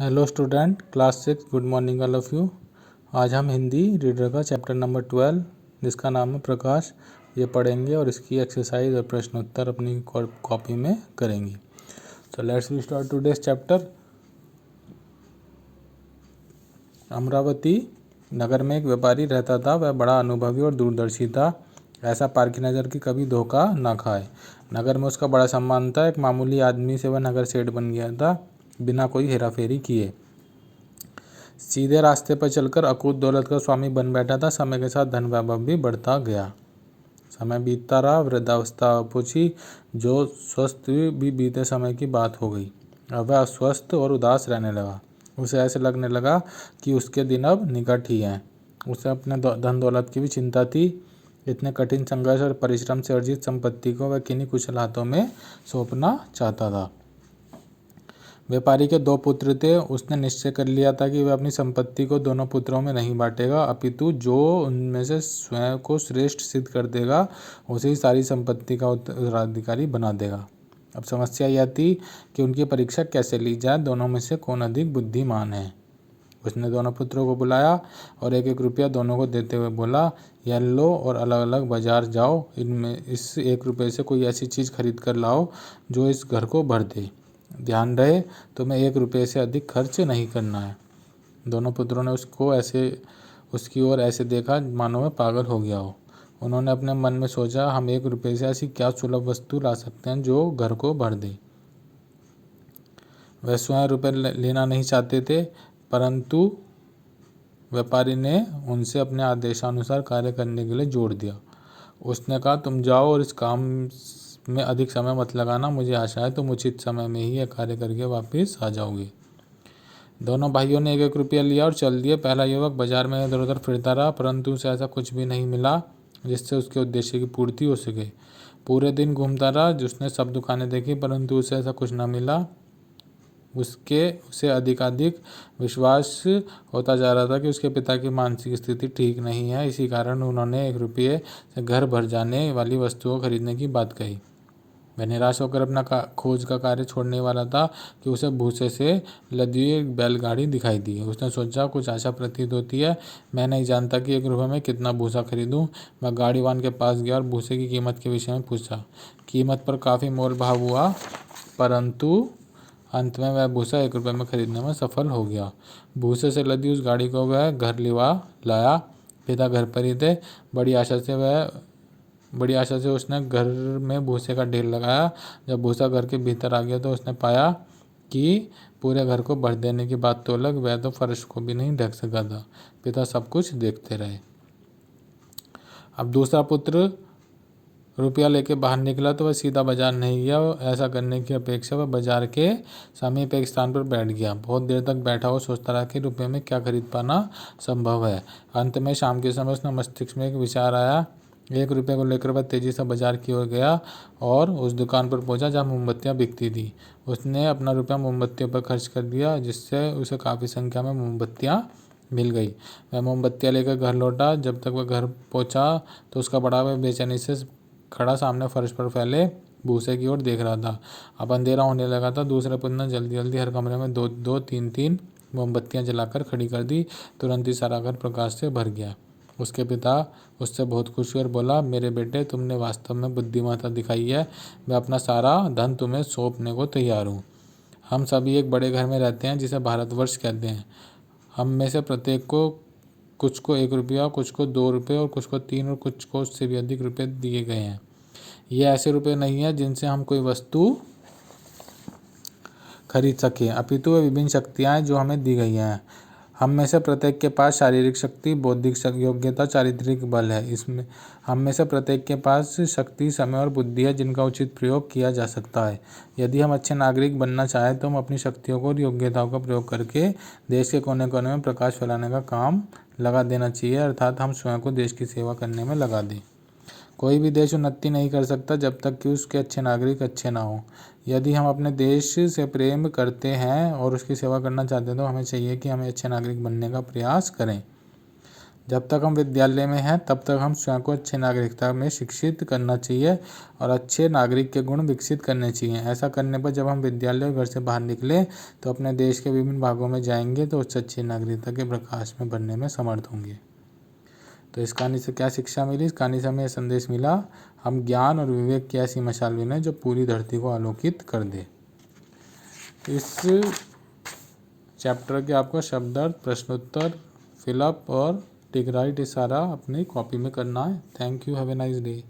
Hello student, class 6, good morning all of you. आज हम Hindi reader का चैप्टर नंबर 12 जिसका नाम है प्रकाश, ये पढ़ेंगे और इसकी एक्सरसाइज और प्रश्नोत्तर अपनी कॉपी में करेंगे। So let's we start today's chapter. Amaravati नगर में एक व्यापारी रहता था। वह बड़ा अनुभवी और दूरदर्शी था। ऐसा पारखी नज़र की कभी धोखा ना खाए। नगर में उसका बड़ा सम्मान था। एक मामूली आदमी से वह नगर सेठ बन गया था, बिना कोई हेराफेरी किए। सीधे रास्ते पर चलकर अकूत दौलत का स्वामी बन बैठा था। समय के साथ धन वैभव भी बढ़ता गया। समय बीतता रहा, वृद्धावस्था पहुंची। जो स्वस्थ भी बीते समय की बात हो गई। अब वह अस्वस्थ और उदास रहने लगा। उसे ऐसे लगने लगा कि उसके दिन अब निकट ही हैं। उसे अपने धन दौलत की भी चिंता थी। इतने कठिन संघर्ष और परिश्रम से अर्जित संपत्ति को वह किन्हीं कुशल हाथों में सौंपना चाहता था। व्यापारी के 2 पुत्र थे। उसने निश्चय कर लिया था कि वह अपनी संपत्ति को दोनों पुत्रों में नहीं बांटेगा, अपितु जो उनमें से स्वयं को श्रेष्ठ सिद्ध कर देगा उसे ही सारी संपत्ति का उत्तराधिकारी बना देगा। अब समस्या यह थी कि उनकी परीक्षा कैसे ली जाए, दोनों में से कौन अधिक बुद्धिमान है। उसने दोनों पुत्रों को बुलाया और 1-1 रुपया दोनों को देते हुए बोला, यह लो और अलग अलग बाजार जाओ। इनमें इस 1 रुपये से कोई ऐसी चीज़ खरीद कर लाओ जो इस घर को भर दे। ध्यान रहे, तुम्हें 1 रुपये से अधिक खर्च नहीं करना है। दोनों पुत्रों ने उसकी ओर ऐसे देखा मानो वह पागल हो गया हो। उन्होंने अपने मन में सोचा, हम 1 रुपये से ऐसी क्या सुलभ वस्तु ला सकते हैं जो घर को भर दे। वह स्वयं रुपये लेना नहीं चाहते थे, परंतु व्यापारी ने उनसे अपने आदेशानुसार कार्य करने के लिए जोर दिया। उसने कहा, तुम जाओ और इस काम में अधिक समय मत लगाना। मुझे आशा है तुम उचित समय में ही यह कार्य करके वापस आ जाओगे। दोनों भाइयों ने 1-1 रुपया लिया और चल दिए। पहला युवक बाजार में इधर उधर फिरता रहा, परंतु उसे ऐसा कुछ भी नहीं मिला जिससे उसके उद्देश्य की पूर्ति हो सके। पूरे दिन घूमता रहा। उसने सब दुकानें देखी, परंतु उसे ऐसा कुछ न मिला। उसे अधिकाधिक विश्वास होता जा रहा था कि उसके पिता की मानसिक स्थिति ठीक नहीं है। इसी कारण उन्होंने 1 रुपये से घर भर जाने वाली वस्तुओं को खरीदने की बात कही। वह निराश होकर अपना खोज का कार्य छोड़ने वाला था कि उसे भूसे से लदी एक बैलगाड़ी दिखाई दी। उसने सोचा, कुछ आशा प्रतीत होती है। मैं नहीं जानता कि 1 रुपये में कितना भूसा खरीदूं। वह गाड़ीवान के पास गया और भूसे की कीमत के विषय में पूछा। कीमत पर काफ़ी मोल भाव हुआ, परंतु अंत में वह भूसा 1 रुपये में खरीदने में सफल हो गया। भूसे से लदी उस गाड़ी को वह घर लाया। पिता घर पर ही थे। बड़ी आशा से उसने घर में भूसे का ढेर लगाया। जब भूसा घर के भीतर आ गया तो उसने पाया कि पूरे घर को भर देने की बात तो अलग, वह तो फर्श को भी नहीं ढक सका था। पिता सब कुछ देखते रहे। अब दूसरा पुत्र रुपया लेके बाहर निकला तो वह सीधा बाजार नहीं गया। ऐसा करने की अपेक्षा वह बाजार के समीप एक स्थान पर बैठ गया। बहुत देर तक बैठा हुआ सोचता रहा कि रुपये में क्या खरीद पाना संभव है। अंत में शाम के समय उसने मस्तिष्क में एक विचार आया। 1 रुपये को लेकर वह तेजी से बाजार की ओर गया और उस दुकान पर पहुंचा जहां मोमबत्तियां बिकती थी। उसने अपना रुपया मोमबत्तियों पर खर्च कर दिया, जिससे उसे काफ़ी संख्या में मोमबत्तियां मिल गई। वह मोमबत्तियां लेकर घर लौटा। जब तक वह घर पहुंचा तो उसका बड़ा भाई बेचैनी से खड़ा सामने फर्श पर फैले भूसे की ओर देख रहा था। अब अंधेरा होने लगा था। दूसरे पुत्र ने जल्दी जल्दी हर कमरे में 2-2, 3-3 मोमबत्तियां जलाकर खड़ी कर दी। तुरंत ही सारा घर प्रकाश से भर गया। उसके पिता उससे बहुत खुश हुए और बोला, मेरे बेटे, तुमने वास्तव में बुद्धिमत्ता दिखाई है। मैं अपना सारा धन तुम्हें सौंपने को तैयार हूँ। हम सभी एक बड़े घर में रहते हैं जिसे भारतवर्ष कहते हैं। हम में से प्रत्येक को कुछ को 1 रुपया, कुछ को 2 रुपये और कुछ को 3 और कुछ को उससे भी अधिक रुपये दिए गए हैं। ये ऐसे रुपये नहीं है जिनसे हम कोई वस्तु खरीद सकें, अपितु वे विभिन्न शक्तियाँ हैं जो हमें दी गई हैं। हम में से प्रत्येक के पास शारीरिक शक्ति, बौद्धिक योग्यता, चारित्रिक बल है। इसमें हम में से प्रत्येक के पास शक्ति, समय और बुद्धि है जिनका उचित प्रयोग किया जा सकता है। यदि हम अच्छे नागरिक बनना चाहें तो हम अपनी शक्तियों को और योग्यताओं का प्रयोग करके देश के कोने कोने में प्रकाश फैलाने का काम लगा देना चाहिए, अर्थात हम स्वयं को देश की सेवा करने में लगा दें। कोई भी देश उन्नति नहीं कर सकता जब तक कि उसके अच्छे नागरिक अच्छे ना हों। यदि हम अपने देश से प्रेम करते हैं और उसकी सेवा करना चाहते हैं तो हमें चाहिए कि हमें अच्छे नागरिक बनने का प्रयास करें। जब तक हम विद्यालय में हैं तब तक हम स्वयं को अच्छे नागरिकता में शिक्षित करना चाहिए और अच्छे नागरिक के गुण विकसित करने चाहिए। ऐसा करने पर जब हम विद्यालय और घर से बाहर निकले तो अपने देश के विभिन्न भागों में जाएंगे तो उससे अच्छी नागरिकता के प्रकाश में बनने में समर्थ होंगे। तो इस कहानी से क्या शिक्षा मिली? इस कहानी से हमें संदेश मिला, हम ज्ञान और विवेक की ऐसी मशाल बिनें जो पूरी धरती को आलोकित कर दे। इस चैप्टर के आपको शब्दार्थ, प्रश्नोत्तर, फिलअप और टिक राइट, ये सारा अपनी कॉपी में करना है। Thank you, have a nice day.